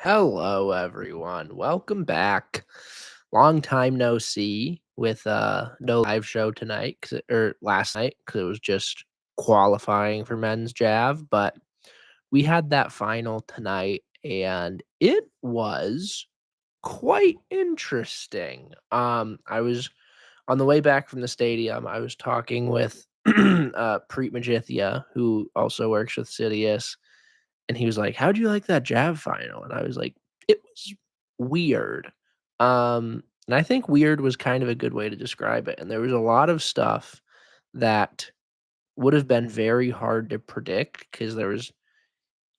Hello, everyone. Welcome back. Long time no see with no live show tonight or last night because it was just qualifying for men's Jav. But we had that final tonight, and it was quite interesting. I was on the way back from the stadium. I was talking with Preet Majithia, who also works with Sidious, and he was like, "How'd you like that Jav final?" And I was like, "It was weird." And I think weird was kind of a good way to describe it. And there was a lot of stuff that would have been very hard to predict because there was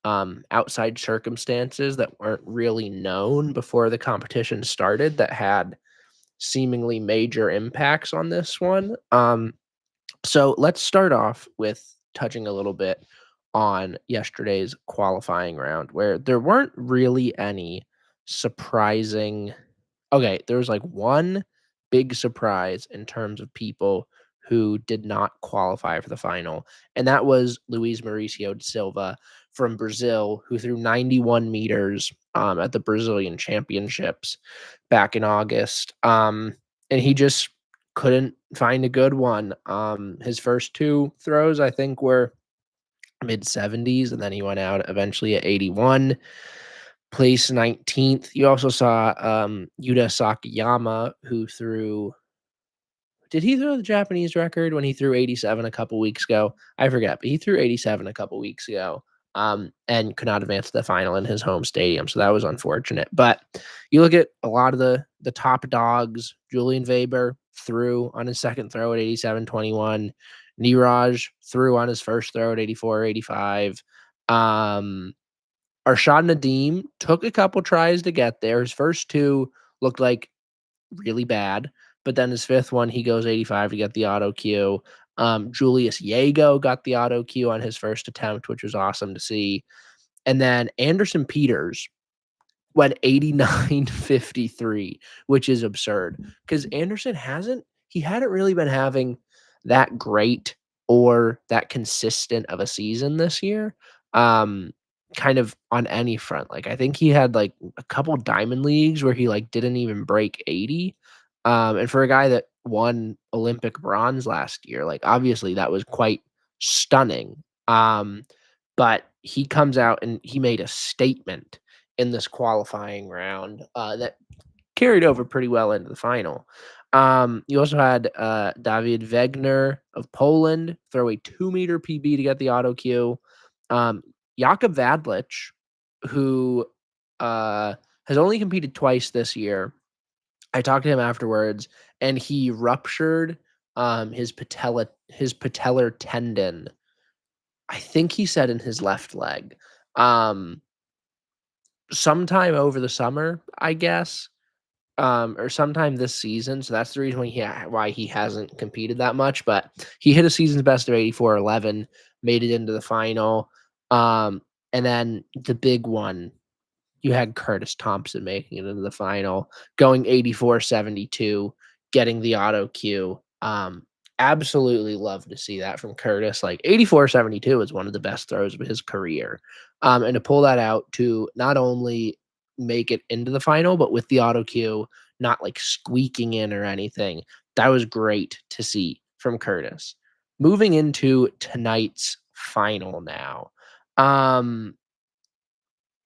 outside circumstances that weren't really known before the competition started that had seemingly major impacts on this one. So let's start off with touching a little bit on yesterday's qualifying round where there weren't really any surprising. Okay, there was like one big surprise in terms of people who did not qualify for the final, and that was Luiz Mauricio de Silva from Brazil, who threw 91 meters at the Brazilian Championships back in August. And he just couldn't find a good one. His first two throws, I think, were mid 70s, and then he went out eventually at 81, place 19th. You also saw Yuta Sakayama, who threw. Did he throw the Japanese record when he threw 87 a couple weeks ago? I forget, but he threw 87 a couple weeks ago, and could not advance to the final in his home stadium. So that was unfortunate. But you look at a lot of the top dogs. Julian Weber threw on his second throw at 87.21. Niraj threw on his first throw at 84.85. Um, Arshad Nadeem took a couple tries to get there. His first two looked like really bad, but then his fifth one, he goes 85 to get the auto cue. Julius Yago got the auto cue on his first attempt, which was awesome to see. And then Anderson Peters went 89.53, which is absurd because Anderson hadn't really been having that great or that consistent of a season this year. Um, kind of on any front. Like I think he had like a couple diamond leagues where he like didn't even break 80. And for a guy that won Olympic bronze last year, like obviously that was quite stunning. But he comes out and he made a statement in this qualifying round that carried over pretty well into the final. You also had David Wegner of Poland throw a 2-meter PB to get the auto cue. Jakub Vadlich, who has only competed twice this year. I talked to him afterwards, and he ruptured his patellar tendon. I think he said in his left leg. Um, Sometime over the summer, I guess, or sometime this season. So that's the reason why he hasn't competed that much. But he hit a season's best of 84.11, made it into the final. And then the big one, you had Curtis Thompson making it into the final, going 84.72, getting the auto cue. Absolutely love to see that from Curtis. Like 84.72 is one of the best throws of his career. And to pull that out to not only make it into the final, but with the auto cue, not like squeaking in or anything. That was great to see from Curtis. Moving into tonight's final now. Um,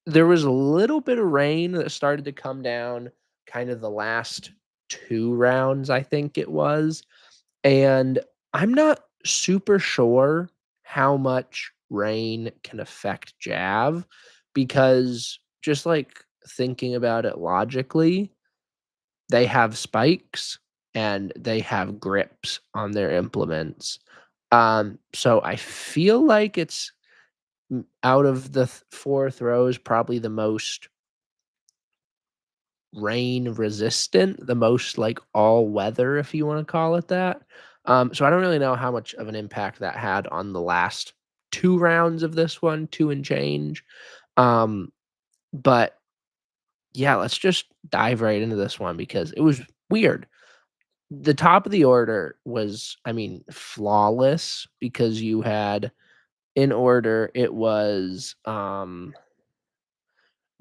there was a little bit of rain that started to come down kind of the last 2 rounds, I think it was, and I'm not super sure how much rain can affect Jav because just, like, thinking about it logically, they have spikes and they have grips on their implements. So I feel like it's out of the 4 throws, probably the most rain resistant, the most like all weather, if you want to call it that. So I don't really know how much of an impact that had on the last 2 rounds of this one, 2 and change. Um, but yeah, let's just dive right into this one because it was weird. The top of the order was, I mean, flawless because you had in order, it was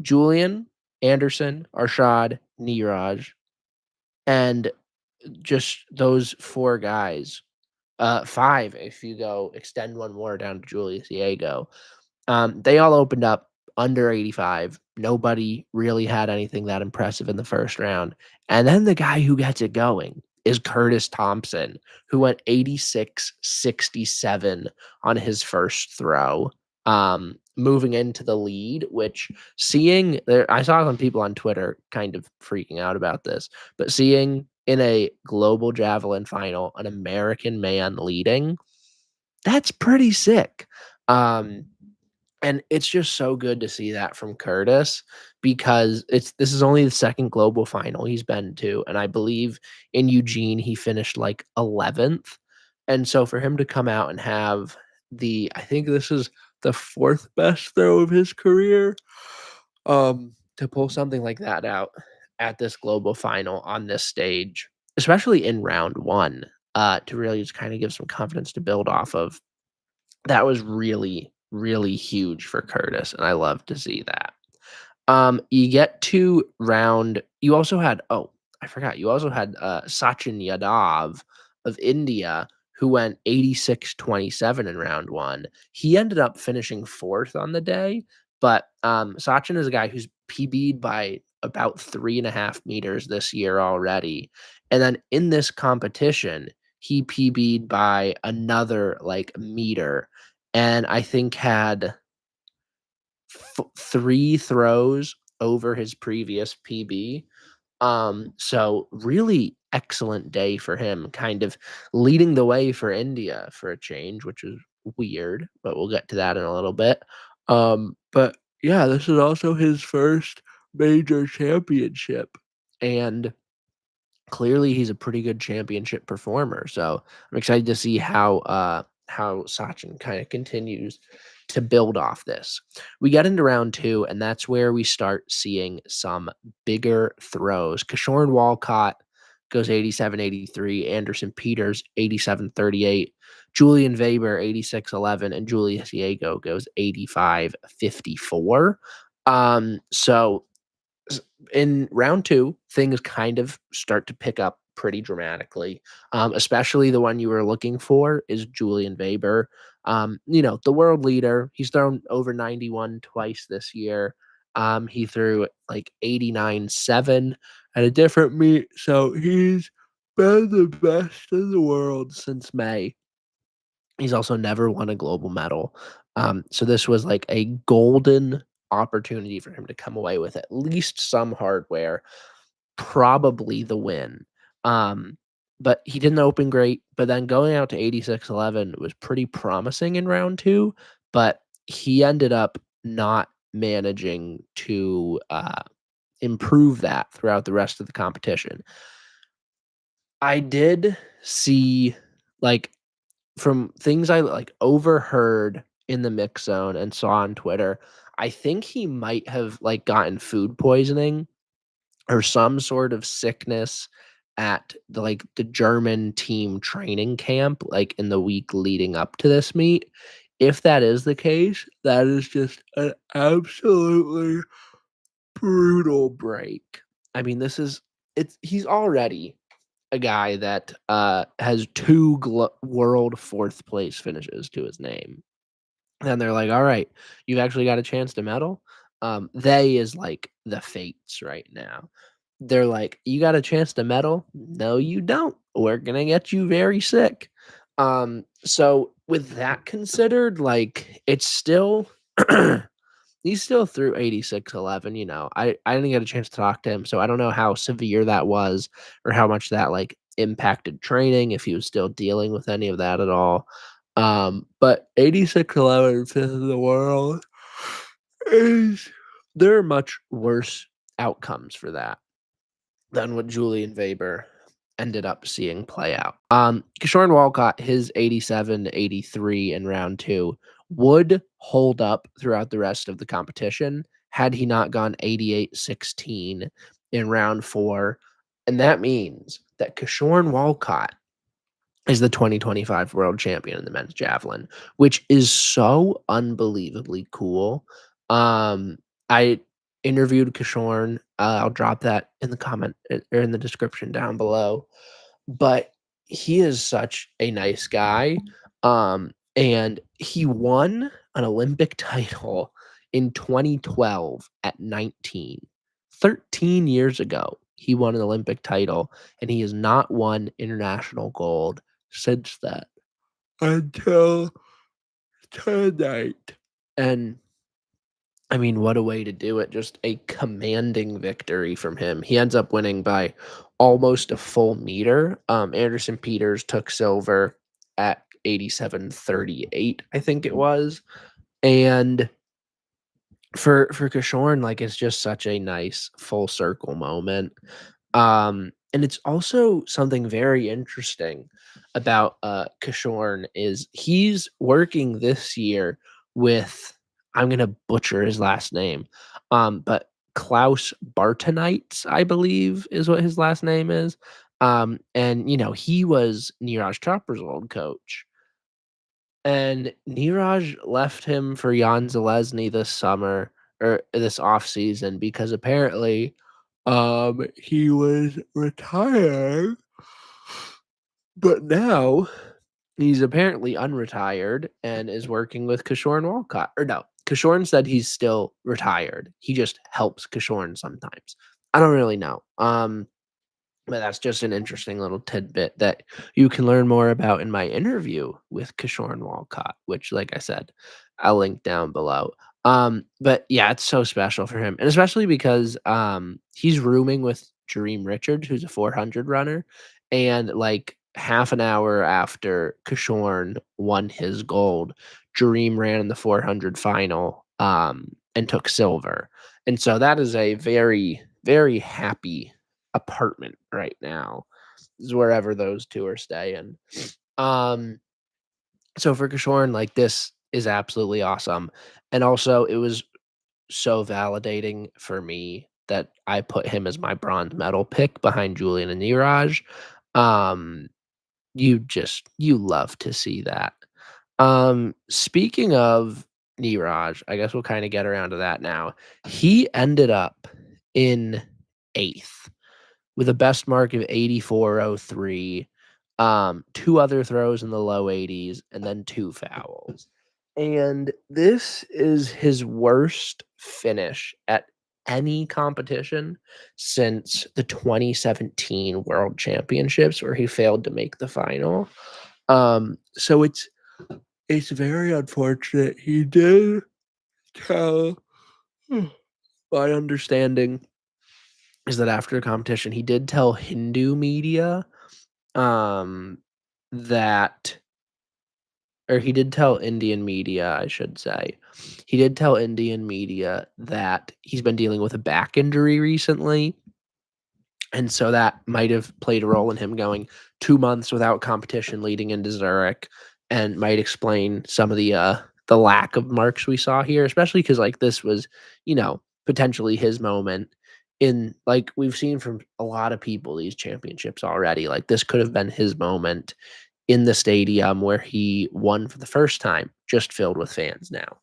Julian Anderson, Arshad, Neeraj, and just those 4 guys, 5 if you go extend one more down to Julius Diego. They all opened up under 85. Nobody really had anything that impressive in the first round. And then the guy who gets it going is Curtis Thompson, who went 86-67 on his first throw, moving into the lead, which seeing there, I saw some people on Twitter kind of freaking out about this, but seeing in a global javelin final an American man leading, that's pretty sick. Um, and it's just so good to see that from Curtis because this is only the second global final he's been to, and I believe in Eugene he finished like 11th. And so for him to come out and have I think this is the 4th best throw of his career, to pull something like that out at this global final on this stage, especially in round 1, to really just kind of give some confidence to build off of, that was really, really huge for Curtis, and I love to see that. You get to round you also had oh, I forgot, you also had, Sachin Yadav of India, who went 86-27 in round 1. He ended up finishing 4th on the day, but, Sachin is a guy who's PB'd by about 3.5 meters this year already, and then in this competition, he PB'd by another, like, meter, and I think had 3 throws over his previous PB. So really excellent day for him, kind of leading the way for India for a change, which is weird, but we'll get to that in a little bit. But yeah, this is also his first major championship, and clearly he's a pretty good championship performer. So I'm excited to see how Sachin kind of continues to build off this. We get into round 2, and that's where we start seeing some bigger throws. Kishore Walcott goes 87-83, Anderson Peters 87-38, Julian Weber 86-11, and Julius Diego goes 85-54. So in round 2, things kind of start to pick up pretty dramatically. Especially the one you were looking for is Julian Weber. The world leader. He's thrown over 91 twice this year. He threw like 89-7 at a different meet. So he's been the best in the world since May. He's also never won a global medal. So this was like a golden opportunity for him to come away with at least some hardware, probably the win. Um, but he didn't open great. But then going out to 86-11 was pretty promising in round 2, but he ended up not managing to improve that throughout the rest of the competition. I did see, like, from things I, like, overheard in the mix zone and saw on Twitter, I think he might have, like, gotten food poisoning or some sort of sickness at the German team training camp, like, in the week leading up to this meet. If that is the case, that is just an absolutely brutal break. I mean, he's already a guy that, has 2 world 4th place finishes to his name. And they're like, "Alright, you've actually got a chance to medal?" They is like the fates right now. They're like, "You got a chance to medal? No, you don't. We're gonna get you very sick." So with that considered, like, it's still he's still through 86-11, I didn't get a chance to talk to him, so I don't know how severe that was or how much that, like, impacted training, if he was still dealing with any of that at all. But 86-11, 5th in the world is there are much worse outcomes for that than what Julian Weber ended up seeing play out. Kishore Walcott, his 87-83 in round 2 would hold up throughout the rest of the competition had he not gone 88-16 in round 4. And that means that Kishore Walcott is the 2025 world champion in the men's javelin, which is so unbelievably cool. Um, I interviewed Kishorn. I'll drop that in the comment or in the description down below. But he is such a nice guy. And he won an Olympic title in 2012 at 19. 13 years ago, he won an Olympic title, and he has not won international gold since then until tonight. And I mean, what a way to do it. Just a commanding victory from him. He ends up winning by almost a full meter. Anderson Peters took silver at 87.38, I think it was. And for Kishorn, like, it's just such a nice full circle moment. And it's also something very interesting about Kishorn is he's working this year with, I'm gonna butcher his last name, but Klaus Bartenites, I believe, is what his last name is. And he was Neeraj Chopra's old coach. And Neeraj left him for Jan Zalesny this summer or this offseason because apparently he was retired, but now he's apparently unretired and is working with Kishorn Walcott. Or no, Kishorn said he's still retired. He just helps Kishorn sometimes. I don't really know. But that's just an interesting little tidbit that you can learn more about in my interview with Kishorn Walcott, which, like I said, I'll link down below. But yeah, it's so special for him, and especially because he's rooming with Jareem Richards, who's a 400 runner, and like half an hour after Kishorn won his gold, Jareem ran in the 400 final and took silver, and so that is a very very happy apartment right now, is wherever those two are staying. Um, so for Kishorn, like, this is absolutely awesome. And also it was so validating for me that I put him as my bronze medal pick behind Julian and Neeraj. Um, you love to see that. Speaking of Neeraj, I guess we'll kind of get around to that now. He ended up in 8th with a best mark of 84.03, 2 other throws in the low 80s, and then 2 fouls. And this is his worst finish at any competition since the 2017 World Championships, where he failed to make the final. So it's very unfortunate. He did tell my understanding is that after the competition, he did tell Hindu media, um, that or he did tell Indian media, I should say. He did tell Indian media that he's been dealing with a back injury recently, and so that might have played a role in him going 2 months without competition leading into Zurich, and might explain some of the lack of marks we saw here, especially because like, this was, potentially his moment in like, we've seen from a lot of people these championships already, like, this could have been his moment in the stadium where he won for the first time, just filled with fans now.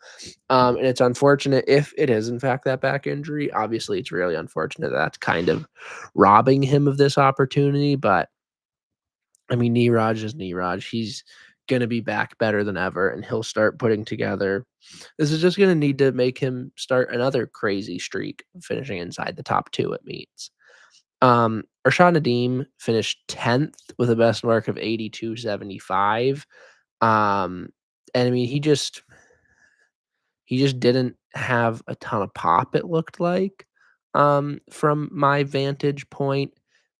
And it's unfortunate if it is in fact that back injury. Obviously, it's really unfortunate that's kind of robbing him of this opportunity. But I mean, Neeraj is Neeraj. He's gonna be back better than ever, and he'll start putting together. This is just gonna need to make him start another crazy streak, finishing inside the top 2 at meets. Arshad Nadeem finished 10th with a best mark of 82.75. Um, and I mean, he just didn't have a ton of pop, it looked like, from my vantage point.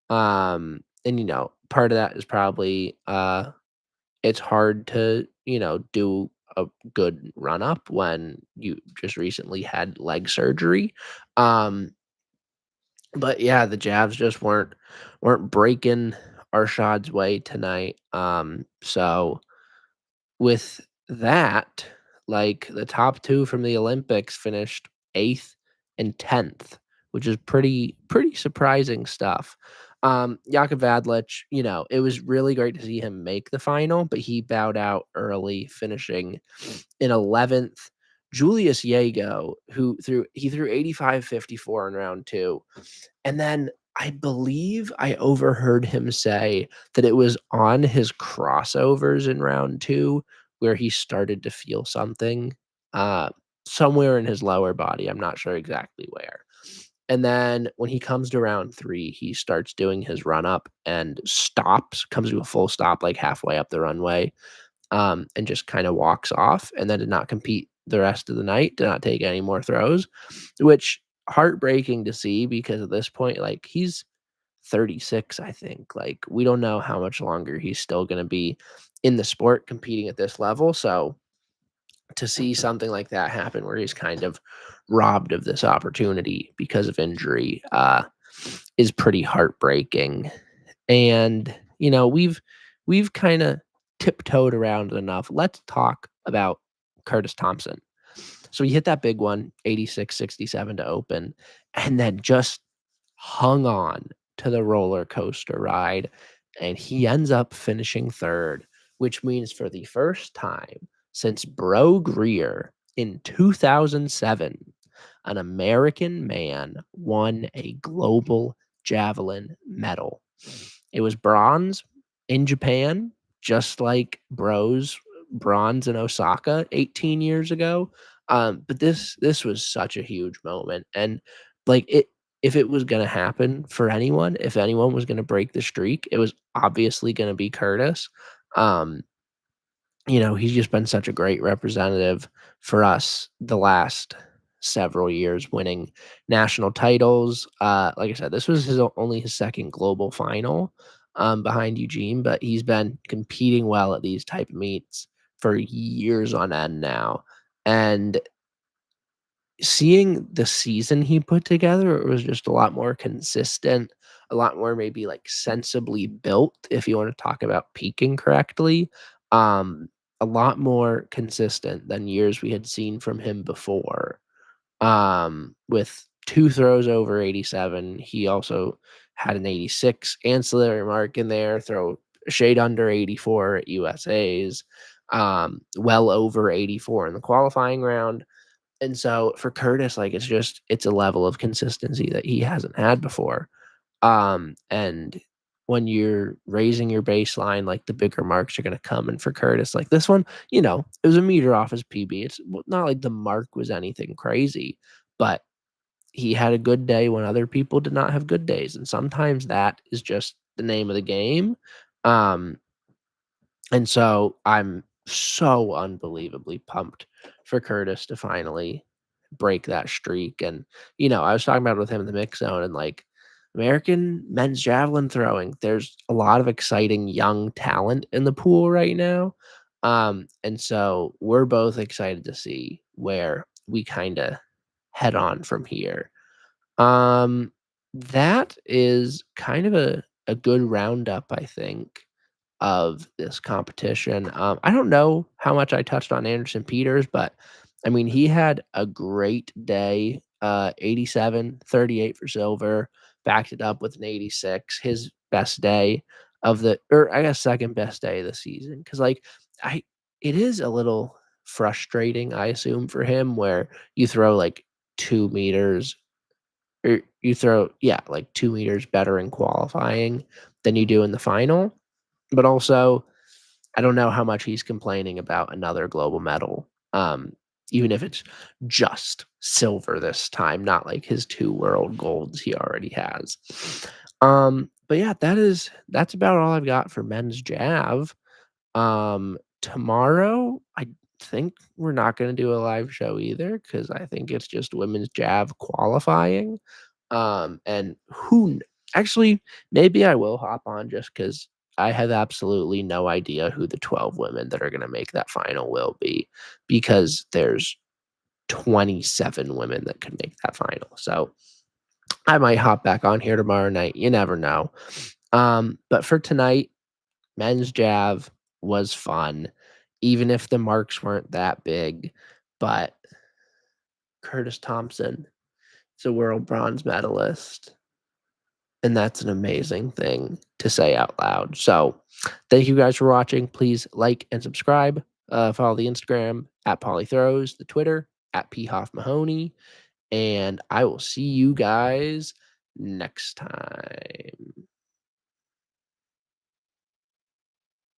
And part of that is probably it's hard to, do a good run up when you just recently had leg surgery. Um, but yeah, the Javs just weren't breaking Arshad's way tonight. So with that, like, the top 2 from the Olympics finished 8th and 10th, which is pretty surprising stuff. Jakub Vadlich, it was really great to see him make the final, but he bowed out early, finishing in 11th. Julius Yago, who threw 85-54 in round 2, and then I believe I overheard him say that it was on his crossovers in round 2 where he started to feel something, uh, somewhere in his lower body, I'm not sure exactly where. And then when he comes to round 3, he starts doing his run up and stops, comes to a full stop, like, halfway up the runway, and just kinda walks off, and then did not compete the rest of the night, did not take any more throws, which heartbreaking to see because at this point, like, he's 36, I think, like, we don't know how much longer he's still gonna be in the sport competing at this level, so to see something like that happen where he's kind of robbed of this opportunity because of injury, is pretty heartbreaking. And, we've kinda tiptoed around it enough. Let's talk about Curtis Thompson. So he hit that big one, 86-67 to open, and then just hung on to the roller coaster ride, and he ends up finishing 3rd, which means for the first time since Bro Greer in 2007, an American man won a global javelin medal. It was bronze in Japan, just like Bro's bronze in Osaka 18 years ago. But this was such a huge moment, and like it if it was gonna happen for anyone, if anyone was gonna break the streak, it was obviously gonna be Curtis. Um, he's just been such a great representative for us the last several years, winning national titles. Like I said, this was only his second global final, behind Eugene, but he's been competing well at these type of meets for years on end now. And seeing the season he put together, it was just a lot more consistent, a lot more maybe, like, sensibly built, if you wanna talk about peaking correctly, a lot more consistent than years we had seen from him before. With 2 throws over 87, he also had an 86 ancillary mark in there, throw a shade under 84 at USA's, well over 84 in the qualifying round. And so for Curtis, like, it's a level of consistency that he hasn't had before. And when you're raising your baseline, like, the bigger marks are gonna come, and for Curtis, like, this one, it was a meter off his PB. It's not like the mark was anything crazy, but he had a good day when other people did not have good days, and sometimes that is just the name of the game. Um and so I'm so unbelievably pumped for Curtis to finally break that streak. And, I was talking about it with him in the mix zone and like American men's javelin throwing, there's a lot of exciting young talent in the pool right now. And so we're both excited to see where we kind of head on from here. Um, that is kind of a good roundup, I think, of this competition. I don't know how much I touched on Anderson Peters, but I mean, he had a great day. 87, 38 for silver, backed it up with an 86, his best day or I guess second best day of the season. Cause like I, it is a little frustrating, I assume, for him where you throw like 2 meters or you throw, yeah, like 2 meters better in qualifying than you do in the final. But also, I don't know how much he's complaining about another global medal, even if it's just silver this time, not like his 2 world golds he already has. But yeah, that's about all I've got for men's jav. Tomorrow, I think we're not gonna do a live show either because I think it's just women's jav qualifying. And actually, maybe I will hop on just because I have absolutely no idea who the 12 women that are gonna make that final will be, because there's 27 women that could make that final. So, I might hop back on here tomorrow night, you never know. But for tonight, men's jav was fun, even if the marks weren't that big, but Curtis Thompson is a world bronze medalist. And that's an amazing thing to say out loud. So, thank you guys for watching. Please like and subscribe. Follow the Instagram at Paulie Throws, the Twitter at P Hoff Mahoney, and I will see you guys next time.